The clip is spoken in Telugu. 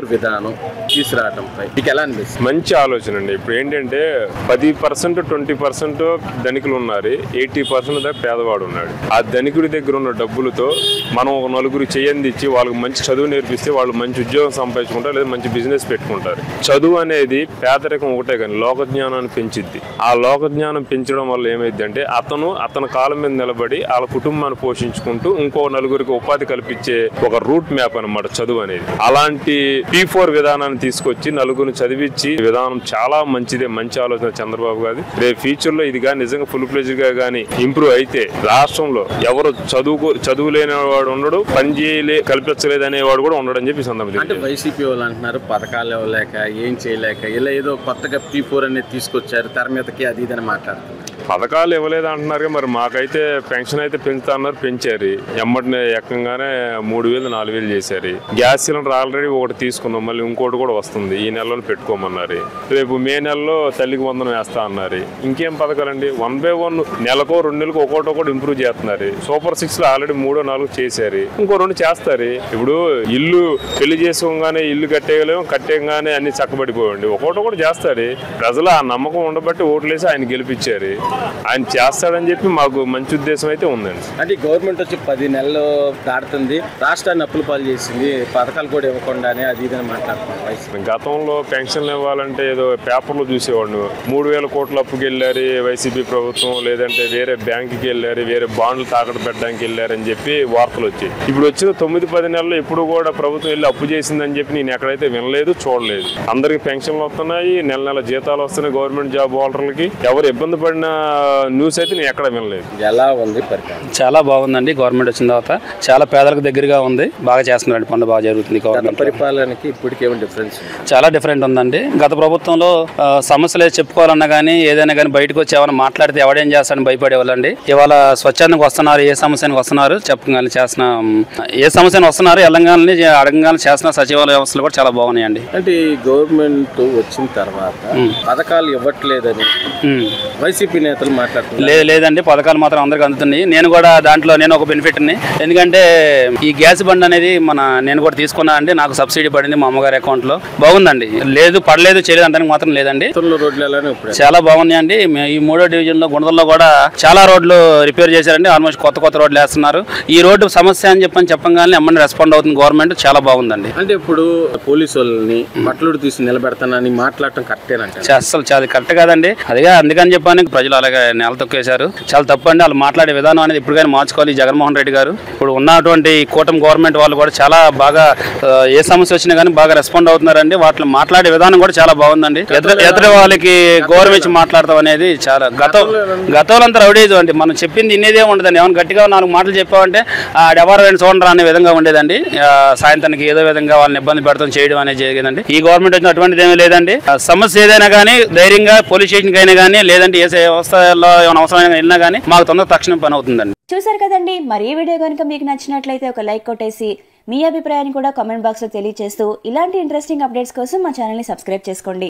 విధానం తీసుకురావడంపై మీకు ఎలా అనిపిస్తుంది? మంచి ఆలోచన అండి. ఇప్పుడు ఏంటంటే 10% 20% ధనికులు ఉన్నారు, 80% దాకా పేదవాడు ఉన్నాడు. ఆ ధనికుడి దగ్గర ఉన్న డబ్బులతో మనం ఒక నలుగురు చేయందిచ్చి వాళ్ళకి మంచి చదువు నేర్పిస్తే వాళ్ళు మంచి ఉద్యోగం సంపాదించుకుంటారు, లేదా మంచి బిజినెస్ పెట్టుకుంటారు. చదువు అనేది పేదరికం ఒకటే కానీ లోక జ్ఞానాన్ని పెంచిద్ది. ఆ లోక జ్ఞానం పెంచడం వల్ల ఏమైంది అంటే అతని కాలం మీద నిలబడి వాళ్ళ కుటుంబాన్ని పోషించుకుంటూ ఇంకో నలుగురికి ఉపాధి కల్పించే ఒక రూట్ మ్యాప్ అన్నమాట చదువు అనేది. అలాంటి P4 విధానాన్ని తీసుకొచ్చి నలుగురిని చదివించి విధానం చాలా మంచిదే, మంచి ఆలోచన చంద్రబాబు గారి. రేపు ఫ్యూచర్ లో ఇది కానీ నిజంగా ఫుల్ ఫ్లెడ్జ్డ్ గా కానీ ఇంప్రూవ్ అయితే రాష్ట్రంలో ఎవరు చదువు లేని వాడు ఉండడు, పని కల్పించలేదు అనేవాడు కూడా ఉండడని చెప్పి సందర్భం. అంటే వైసీపీ వాళ్ళు అంటున్నారు పథకాలు ఇవ్వలేక ఏం చేయలేక ఇలా ఏదో కొత్తగా P4 అనేది తీసుకొచ్చారు తెర మీదకి, అది ఇదని మాట్లాడుతున్నారు. పథకాలు ఇవ్వలేదు అంటున్నారు, మరి మాకైతే పెన్షన్ అయితే పెంచుతా అన్నారు, పెంచారు. ఎమ్మటినే ఏకంగానే 3000 4000 చేశారు. గ్యాస్ సిలిండర్ ఆల్రెడీ ఒకటి తీసుకున్నాం, మళ్ళీ ఇంకోటి కూడా వస్తుంది, ఈ నెలలో పెట్టుకోమన్నారు. రేపు మే నెలలో తల్లికి వందనం వేస్తా అన్నారు. ఇంకేం పథకాలండి? 1 by 1 నెలకో 2 నెలలకు ఒకటి ఇంప్రూవ్ చేస్తున్నారు. సూపర్ 6 లో ఆల్రెడీ 3 4 చేశారు, ఇంకో 2 చేస్తారు. ఇప్పుడు ఇల్లు పెళ్లి చేసుకోగానే ఇల్లు కట్టేయగానే అన్ని చక్కబడిపోయండి, ఒకటి చేస్తారు. ప్రజలు ఆ నమ్మకం ఉండబట్టి ఓట్లేసి ఆయన గెలిపించారు. ఆయన చేస్తాడని చెప్పి మాకు మంచి ఉద్దేశం అయితే ఉందండి. అంటే గవర్నమెంట్ వచ్చి 10 నెలలు దాటుతుంది, రాష్ట్రాన్ని అప్పుల పాలు చేసింది, పథకాలు కూడా ఇవ్వకుండానే అది ఇదని మాట్లాడుతున్నారు. గతంలో పెన్షన్లు ఇవ్వాలంటే ఏదో పేపర్లో చూసేవాడు, 3000 కోట్ల అప్పుకి వెళ్ళారు వైసీపీ ప్రభుత్వం, లేదంటే వేరే బ్యాంకుకి వెళ్ళారు, వేరే బాండ్లు తాకట్టు పెట్టడానికి వెళ్ళారని చెప్పి వార్తలు వచ్చాయి. ఇప్పుడు వచ్చిన 9-10 నెలలు ఎప్పుడు కూడా ప్రభుత్వం వెళ్ళి అప్పు చేసిందని చెప్పి నేను ఎక్కడైతే వినలేదు, చూడలేదు. అందరికి పెన్షన్లు వస్తున్నాయి, నెల జీతాలు వస్తున్నాయి గవర్నమెంట్ జాబ్ హోల్డర్లకి. ఎవరు ఇబ్బంది పడిన న్యూస్ అయితే నేను ఎక్కడ వినలేదు. ఎలా ఉంది పరిపాలన? చాలా బాగుందండి. గవర్నమెంట్ వచ్చిన తర్వాత చాలా పేదలకు దగ్గరగా ఉంది, బాగా చేస్తున్నారండి, పనులు బాగా జరుగుతుంది. గవర్నమెంట్ పరిపాలనకి ఇప్పటికి ఏమైనా డిఫరెన్స్? చాలా డిఫరెంట్ ఉందండి. గత ప్రభుత్వంలో సమస్యలు చెప్పుకోవాలన్నా కానీ ఏదైనా కానీ బయటకు వచ్చి ఏమైనా మాట్లాడితే ఎవడేం చేస్తాడని భయపడేవాళ్ళండి. ఇవాళ స్వచ్ఛందంగా వస్తున్నారు, ఏ సమస్యనికి వస్తున్నారు చెప్పగానే చేసిన, ఏ సమస్యను వస్తున్నారు వెళ్ళంగానే అడగంగానే చేస్తున్న సచివాలయ వ్యవస్థలు కూడా చాలా బాగున్నాయండి. అంటే ఈ గవర్నమెంట్ వచ్చిన తర్వాత పథకాలు ఇవ్వట్లేదని వైసీపీ నేతలు మాట్లాడుతున్నారు. లేదండి, పథకాలు మాత్రం అందరికి అందుతున్నాయి. నేను కూడా దాంట్లో నేను ఒక బెనిఫిట్ని, ఎందుకంటే ఈ గ్యాస్ బండ్ అనేది నేను కూడా తీసుకున్నా అండి, నాకు సబ్సిడీ పడింది మా అమ్మగారి అకౌంట్లో. బాగుందండి, లేదు పడలేదు చేయలేదు అంటానికి మాత్రం లేదండి. రోడ్లు చాలా బాగున్నాయండి. ఈ 3వ డివిజన్లో గుణదల్లో కూడా చాలా రోడ్లు రిపేర్ చేశారండి, ఆల్మోస్ట్ కొత్త రోడ్లు వేస్తున్నారు. ఈ రోడ్డు సమస్య అని చెప్పగానే అమ్మని రెస్పాండ్ అవుతుంది గవర్నమెంట్, చాలా బాగుందండి. అంటే ఇప్పుడు పోలీసు వాళ్ళని బట్టలు తీసి నిలబెడతానని మాట్లాడటం కరెక్టేనంటే? అసలు చాలా కరెక్ట్ కాదండి. అదిగా అందుకని చెప్పని ప్రజలు అలాగే నెల తొక్కేశారు. చాలా తప్పు అండి. వాళ్ళు మాట్లాడే విధానం అనేది ఇప్పుడు కానీ మార్చుకోవాలి. జగన్మోహన్ రెడ్డి గారు ఇప్పుడు ఉన్నటువంటి కూటమి గవర్నమెంట్ వాళ్ళు కూడా చాలా బాగా ఏ సమస్య వచ్చినా కానీ బాగా రెస్పాండ్ అవుతున్నారండి. వాటిని మాట్లాడే విధానం కూడా చాలా బాగుందండి. ఎదురు వాళ్ళకి గౌరవించి మాట్లాడతాం అనేది చాలా గతంలో అంతా రౌడీజం అండి. మనం చెప్పింది ఇన్నేదే ఉండదండి. ఏమైనా గట్టిగా 4 మాటలు చెప్పామంటే ఎవరైనా చూడరా అనే విధంగా ఉండేదండి. సాయంత్రానికి ఏదో విధంగా వాళ్ళని ఇబ్బంది పెడతాం చేయడం అనేది జరిగేదండి. ఈ గవర్నమెంట్ వచ్చిన అటువంటిది ఏమీ లేదండి. సమస్య ఏదైనా కానీ ధైర్యంగా పోలీస్ స్టేషన్కి అయినా కానీ లేదంటే ఏ వ్యవస్థలో ఏమైనా అవసరమైన వెళ్ళినా కానీ మాకు తక్షణం పని అవుతుందండి. చూసారు కదండి. మరి ఈ వీడియో కనుక మీకు నచ్చినట్లయితే ఒక లైక్ కొట్టేసి మీ అభిప్రాయాన్ని కూడా కామెంట్ బాక్స్ లో తెలియజేస్తూ ఇలాంటి ఇంట్రెస్టింగ్ అప్డేట్స్ కోసం మా ఛానల్ ని సబ్స్క్రైబ్ చేసుకోండి.